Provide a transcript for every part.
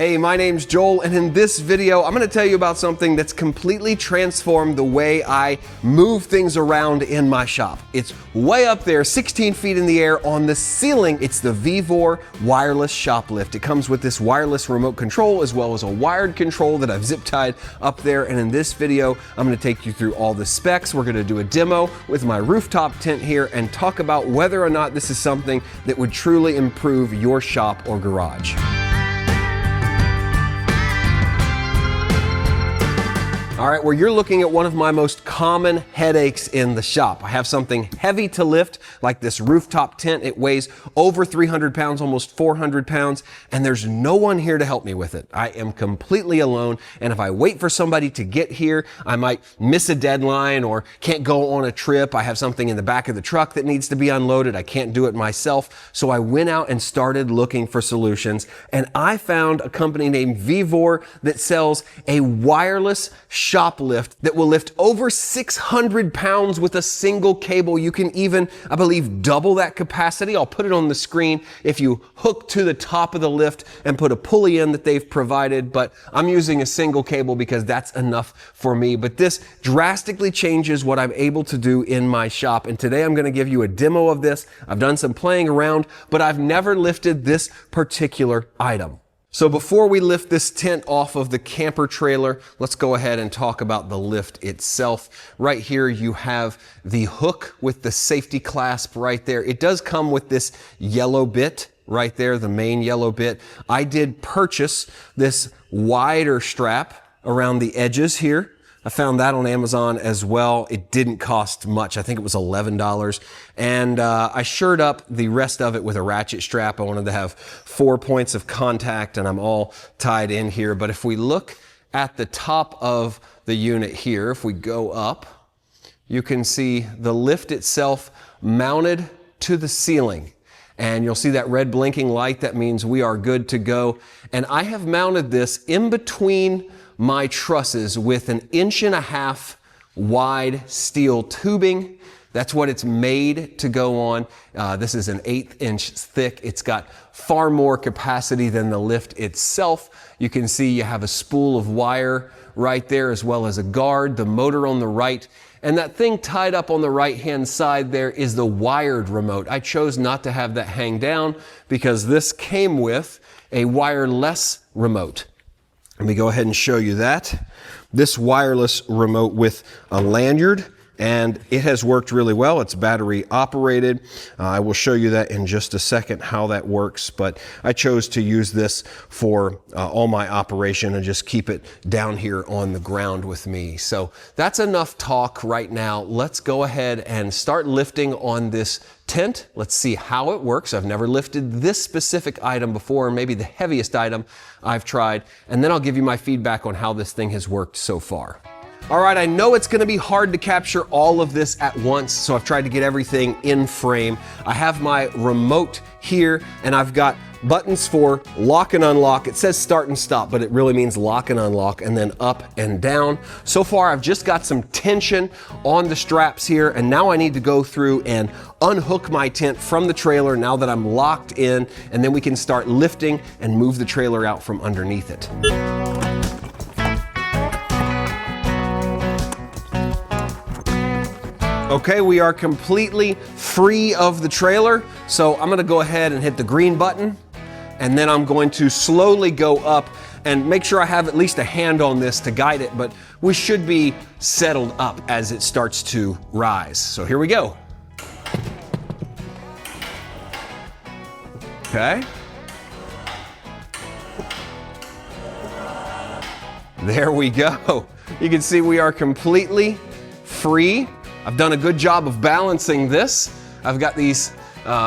Hey, my name's Joel, and in this video, I'm gonna tell you about something that's completely transformed the way I move things around in my shop. It's way up there, 16 feet in the air on the ceiling. It's the VEVOR wireless shop lift. It comes with this wireless remote control as well as a wired control that I've zip tied up there. And in this video, I'm gonna take you through all the specs. We're gonna do a demo with my rooftop tent here and talk about whether or not this is something that would truly improve your shop or garage. All right, well, you're looking at one of my most common headaches in the shop. I have something heavy to lift, like this rooftop tent. It weighs over 300 pounds, almost 400 pounds, and there's no one here to help me with it. I am completely alone, and if I wait for somebody to get here, I might miss a deadline or can't go on a trip. I have something in the back of the truck that needs to be unloaded. I can't do it myself. So I went out and started looking for solutions, and I found a company named VEVOR that sells a wireless shop lift that will lift over 600 pounds with a single cable. You can even, I believe, double that capacity. I'll put it on the screen if you hook to the top of the lift and put a pulley in that they've provided, but I'm using a single cable because that's enough for me. But this drastically changes what I'm able to do in my shop, and today I'm going to give you a demo of this. I've done some playing around, but I've never lifted this particular item. So before we lift this tent off of the camper trailer, let's go ahead and talk about the lift itself. Right here you have the hook with the safety clasp right there. It does come with this yellow bit right there, the main yellow bit. I did purchase this wider strap around the edges here. I found that on Amazon as well. It didn't cost much. I think it was $11. And I shored up the rest of it with a ratchet strap. I wanted to have 4 points of contact, and I'm all tied in here. But if we look at the top of the unit here, if we go up, you can see the lift itself mounted to the ceiling. And you'll see that red blinking light. That means we are good to go. And I have mounted this in between my trusses with an 1.5 inch wide steel tubing. That's what it's made to go on. This is an 1/8 inch thick. It's got far more capacity than the lift itself. You can see you have a spool of wire right there as well as a guard, the motor on the right. And that thing tied up on the right-hand side there is the wired remote. I chose not to have that hang down because this came with a wireless remote. Let me go ahead and show you that. This wireless remote with a lanyard, and it has worked really well. It's battery operated. I will show you that in just a second how that works, but I chose to use this for all my operation and just keep it down here on the ground with me. So that's enough talk right now. Let's go ahead and start lifting on this tent. Let's see how it works. I've never lifted this specific item before, maybe the heaviest item I've tried, and then I'll give you my feedback on how this thing has worked so far. All right, I know it's gonna be hard to capture all of this at once, so I've tried to get everything in frame. I have my remote here, and I've got buttons for lock and unlock. It says start and stop, but it really means lock and unlock, and then up and down. So far, I've just got some tension on the straps here, and now I need to go through and unhook my tent from the trailer now that I'm locked in, and then we can start lifting and move the trailer out from underneath it. Okay, we are completely free of the trailer, so I'm gonna go ahead and hit the green button, and then I'm going to slowly go up and make sure I have at least a hand on this to guide it, but we should be settled up as it starts to rise. So here we go. Okay. There we go. You can see we are completely free. I've done a good job of balancing this. I've got these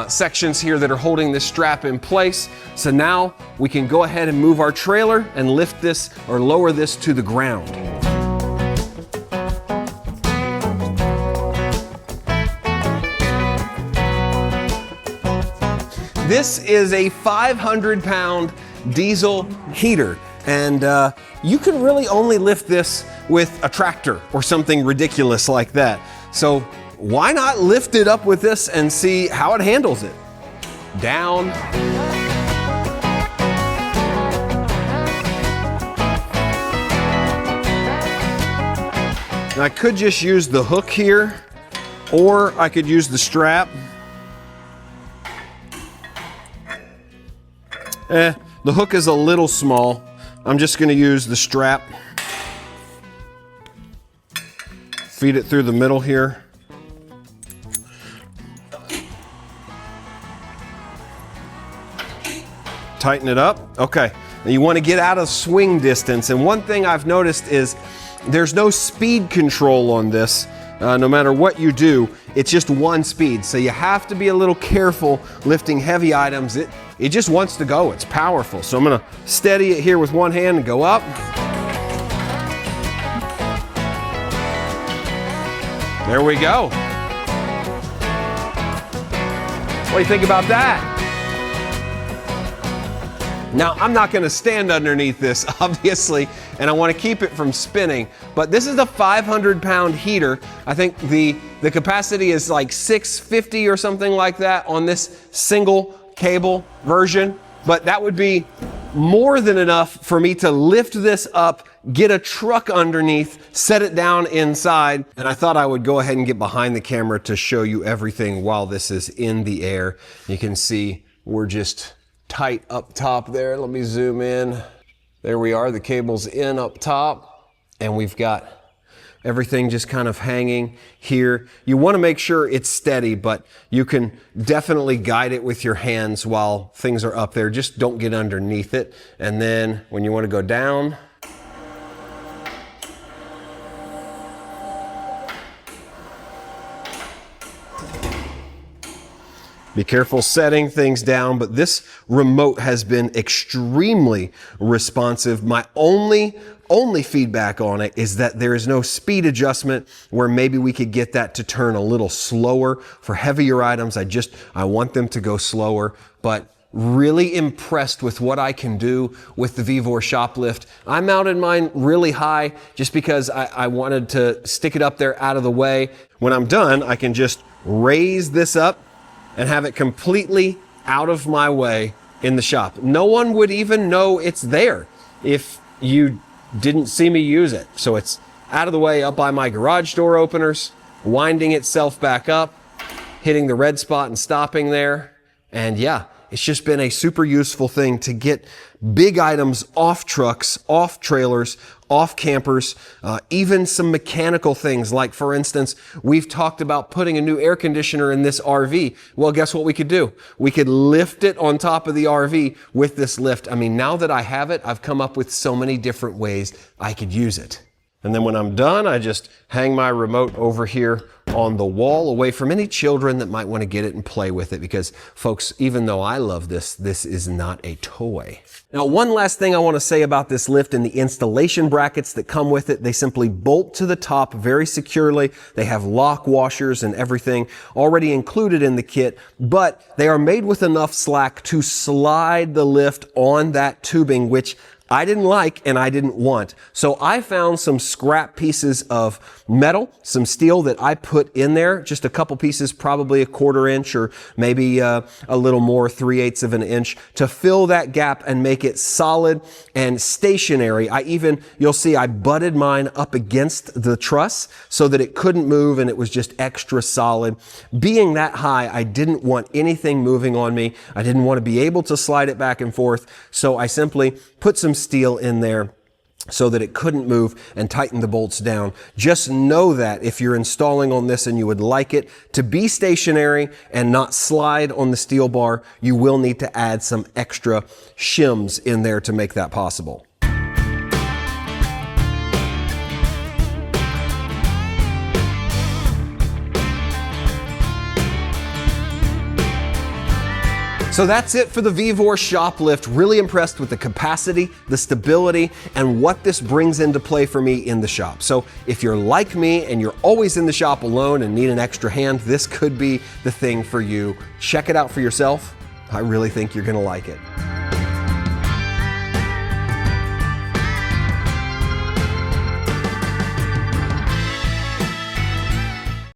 sections here that are holding this strap in place. So now we can go ahead and move our trailer and lift this or lower this to the ground. This is a 500-pound diesel heater. And you can really only lift this with a tractor or something ridiculous like that. So why not lift it up with this and see how it handles it? Down. Now I could just use the hook here, or I could use the strap. The hook is a little small. I'm just gonna use the strap. Feed it through the middle here. Tighten it up. Okay, now you wanna get out of swing distance. And one thing I've noticed is there's no speed control on this. No matter what you do, it's just one speed. So you have to be a little careful lifting heavy items. It just wants to go, it's powerful. So I'm gonna steady it here with one hand and go up. There we go. What do you think about that? Now, I'm not gonna stand underneath this, obviously, and I wanna keep it from spinning, but this is a 500-pound heater. I think the capacity is like 650 or something like that on this single cable version, but that would be more than enough for me to lift this up, get a truck underneath, set it down inside, and I thought I would go ahead and get behind the camera to show you everything while this is in the air. You can see we're just tight up top there. Let me zoom in. There we are, the cable's in up top, and we've got everything just kind of hanging here. You want to make sure it's steady, but you can definitely guide it with your hands while things are up there. Just don't get underneath it. And then when you want to go down, be careful setting things down, but this remote has been extremely responsive. My only feedback on it is that there is no speed adjustment where maybe we could get that to turn a little slower. For heavier items, I want them to go slower, but really impressed with what I can do with the VEVOR shoplift. I mounted mine really high just because I wanted to stick it up there out of the way. When I'm done, I can just raise this up and have it completely out of my way in the shop. No one would even know it's there if you didn't see me use it. So it's out of the way up by my garage door openers, winding itself back up, hitting the red spot and stopping there. And yeah, it's just been a super useful thing to get big items off trucks, off trailers, off campers, even some mechanical things. Like, for instance, we've talked about putting a new air conditioner in this RV. Well, guess what we could do? We could lift it on top of the RV with this lift. I mean, now that I have it, I've come up with so many different ways I could use it. And then when I'm done, I just hang my remote over here on the wall away from any children that might want to get it and play with it, because folks, even though I love this, this is not a toy. Now, one last thing I want to say about this lift and the installation brackets that come with it. They simply bolt to the top very securely. They have lock washers and everything already included in the kit, but they are made with enough slack to slide the lift on that tubing, which I didn't like and I didn't want. So I found some scrap pieces of metal, some steel that I put in there, just a couple pieces, probably 1/4 inch or maybe a little more, 3/8 of an inch, to fill that gap and make it solid and stationary. You'll see I butted mine up against the truss so that it couldn't move and it was just extra solid. Being that high, I didn't want anything moving on me. I didn't want to be able to slide it back and forth. So I simply put some steel in there so that it couldn't move and tighten the bolts down. Just know that if you're installing on this and you would like it to be stationary and not slide on the steel bar, you will need to add some extra shims in there to make that possible. So that's it for the VEVOR shoplift. Really impressed with the capacity, the stability, and what this brings into play for me in the shop. So if you're like me and you're always in the shop alone and need an extra hand, this could be the thing for you. Check it out for yourself. I really think you're gonna like it.